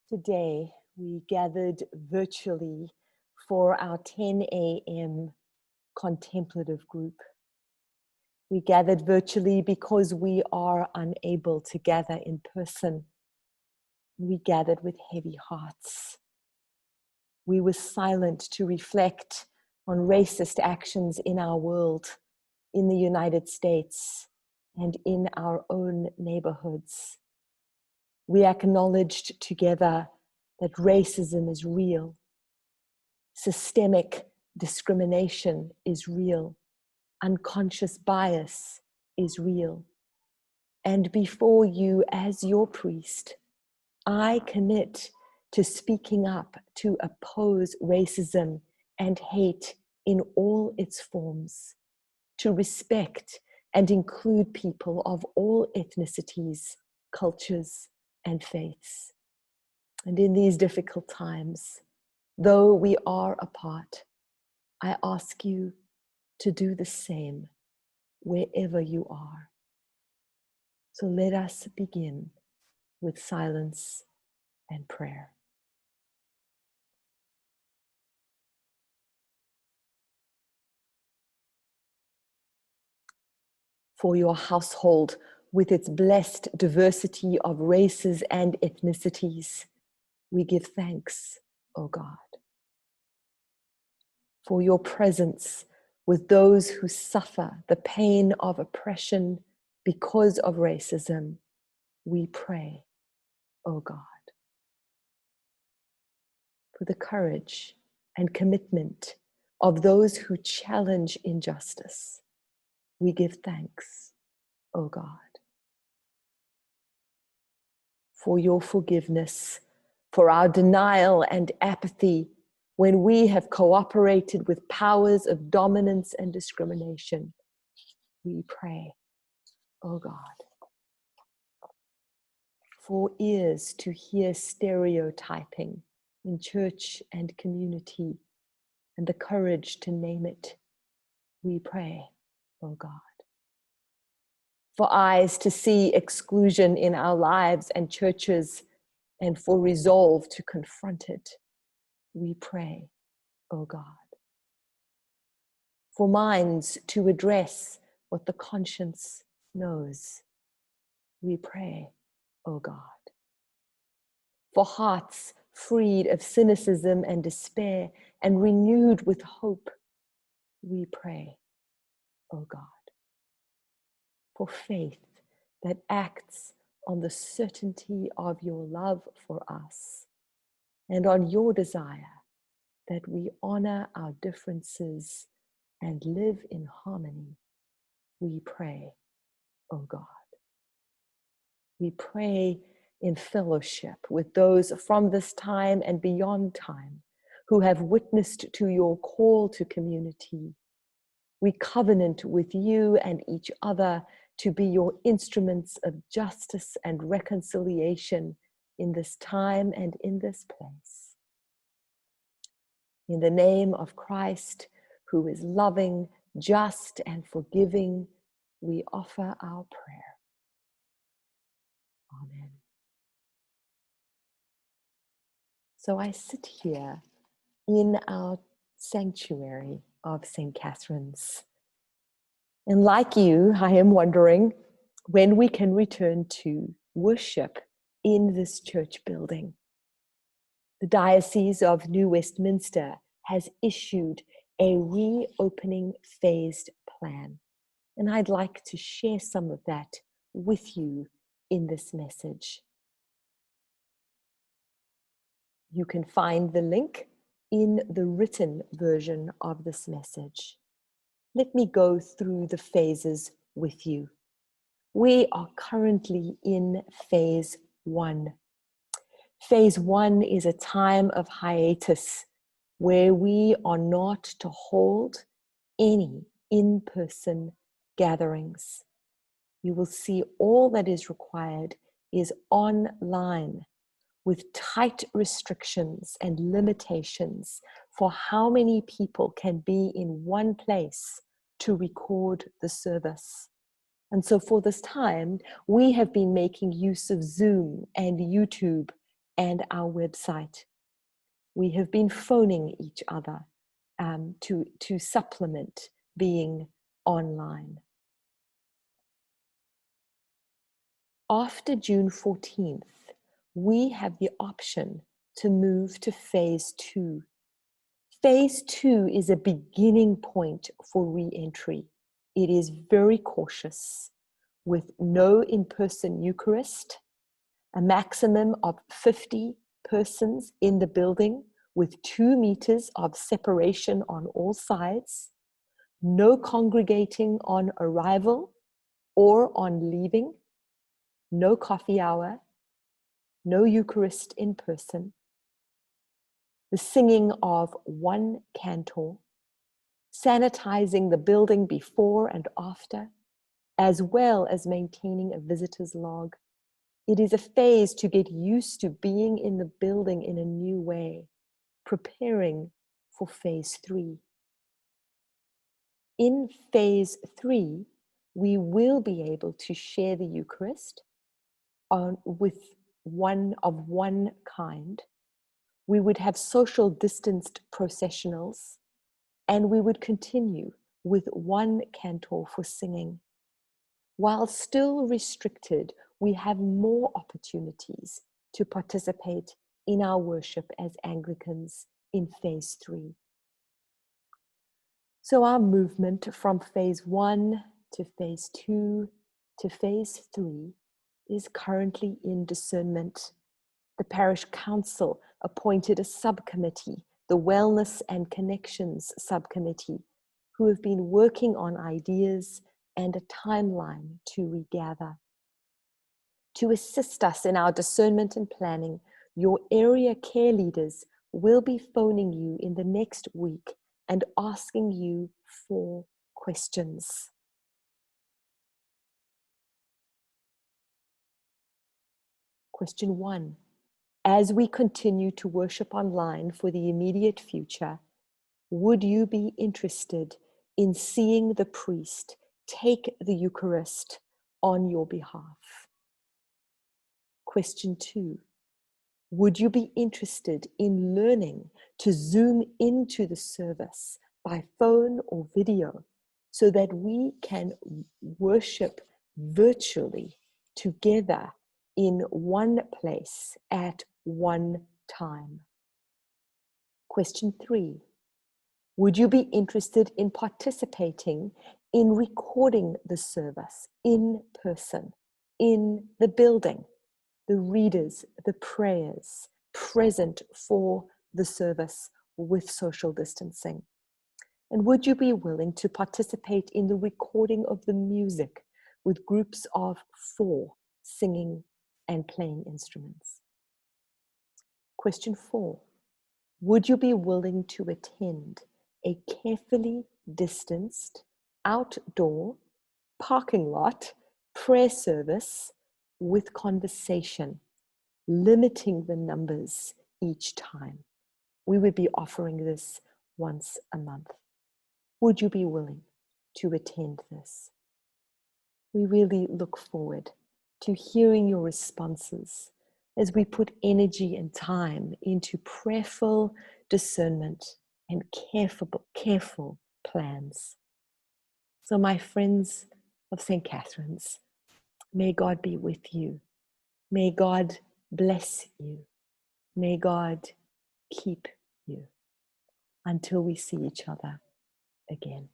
Today, we gathered virtually for our 10 a.m. contemplative group. We gathered virtually because we are unable to gather in person. We gathered with heavy hearts. We were silent to reflect on racist actions in our world, in the United States, and in our own neighborhoods. We acknowledged together that racism is real. Systemic discrimination is real. Unconscious bias is real. And before you, as your priest, I commit to speaking up to oppose racism and hate in all its forms, to respect and include people of all ethnicities, cultures, and faiths. And in these difficult times, though we are apart, I ask you to do the same wherever you are. So let us begin with silence and prayer. For your household, with its blessed diversity of races and ethnicities, we give thanks, O God. For your presence with those who suffer the pain of oppression because of racism, we pray, O God. For the courage and commitment of those who challenge injustice, we give thanks, O God. For your forgiveness, for our denial and apathy when we have cooperated with powers of dominance and discrimination, we pray, O God. For ears to hear stereotyping in church and community, and the courage to name it, we pray, O God. For eyes to see exclusion in our lives and churches, and for resolve to confront it, we pray, O God. For minds to address what the conscience knows, we pray, O God. For hearts freed of cynicism and despair and renewed with hope, we pray, O God. For faith that acts on the certainty of your love for us and on your desire that we honor our differences and live in harmony, we pray, O God. We pray in fellowship with those from this time and beyond time who have witnessed to your call to community. We covenant with you and each other to be your instruments of justice and reconciliation in this time and in this place. In the name of Christ, who is loving, just, and forgiving, we offer our prayer. Amen. So I sit here in our sanctuary of St. Catherine's. And like you, I am wondering when we can return to worship in this church building. The Diocese of New Westminster has issued a reopening phased plan, and I'd like to share some of that with you in this message. You can find the link in the written version of this message. Let me go through the phases with you. We are currently in phase 1. Phase 1 is a time of hiatus where we are not to hold any in-person gatherings. You will see all that is required is online, with tight restrictions and limitations for how many people can be in one place to record the service. And so for this time, we have been making use of Zoom and YouTube and our website. We have been phoning each other to supplement being online. After June 14th, we have the option to move to phase 2. Phase 2 is a beginning point for re-entry. It is very cautious, with no in-person Eucharist, a maximum of 50 persons in the building with 2 meters of separation on all sides, no congregating on arrival or on leaving, no coffee hour, no Eucharist in person, the singing of 1 cantor, sanitizing the building before and after, as well as maintaining a visitor's log. It is a phase to get used to being in the building in a new way, preparing for phase 3. In phase 3, we will be able to share the Eucharist with one kind. We would have social distanced processionals, and we would continue with 1 cantor for singing. While still restricted, we have more opportunities to participate in our worship as Anglicans in phase 3. So our movement from phase 1 to phase 2 to phase 3 is currently in discernment. The parish council appointed a subcommittee, the Wellness and Connections Subcommittee, who have been working on ideas and a timeline to regather. To assist us in our discernment and planning, your area care leaders will be phoning you in the next week and asking you for questions. Question 1. As we continue to worship online for the immediate future, would you be interested in seeing the priest take the Eucharist on your behalf? Question 2. Would you be interested in learning to zoom into the service by phone or video so that we can worship virtually together in one place at one time? Question 3. Would you be interested in participating in recording the service in person, in the building, the readers, the prayers, present for the service with social distancing? And would you be willing to participate in the recording of the music with groups of 4 singing and playing instruments? Question 4. Would you be willing to attend a carefully distanced, outdoor, parking lot prayer service with conversation, limiting the numbers each time? We would be offering this once a month. Would you be willing to attend this? We really look forward to hearing your responses as we put energy and time into prayerful discernment and careful plans. So my friends of St. Catherine's, may God be with you. May God bless you. May God keep you until we see each other again.